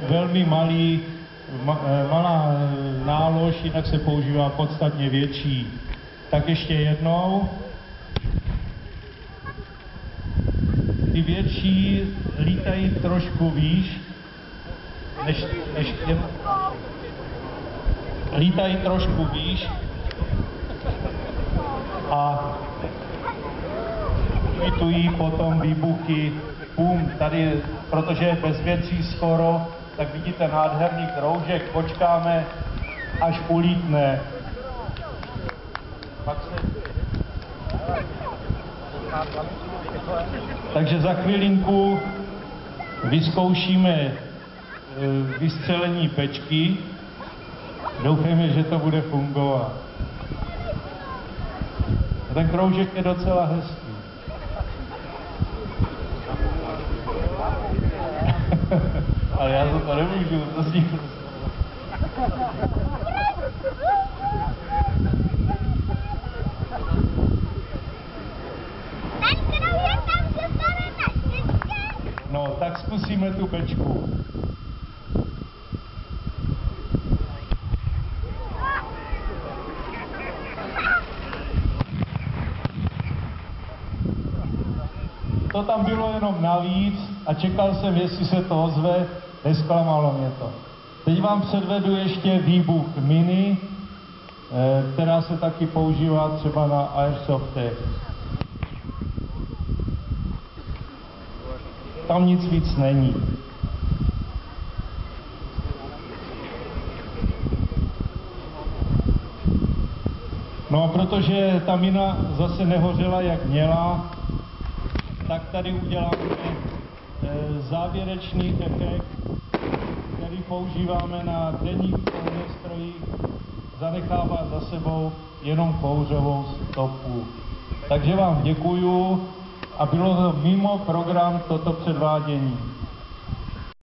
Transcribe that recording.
velmi malá nálož, jinak se používá podstatně větší. Tak ještě jednou. Ty větší lítají trošku výš, než lítají trošku výš a imitují potom výbuchy bum. Tady, protože je bez věcí skoro, tak vidíte nádherný kroužek, počkáme, až ulítne. Takže za chvilinku vyzkoušíme vystřelení pečky. Doufejme, že to bude fungovat. Ten kroužek je docela hezký. Ale já to nemůžu, to z nich No, tak zkusíme tu pečku. To tam bylo jenom navíc a čekal jsem, jestli se to ozve, nezklamalo mě to. Teď vám předvedu ještě výbuch miny, která se taky používá třeba na airsoftech. Tam nic víc není. No a protože ta mina zase nehořela, jak měla, tak tady uděláme závěrečný efekt, který používáme na denních ohňostrojích, zanechává za sebou jenom kouřovou stopu. Takže vám děkuju a bylo to mimo program toto předvádění.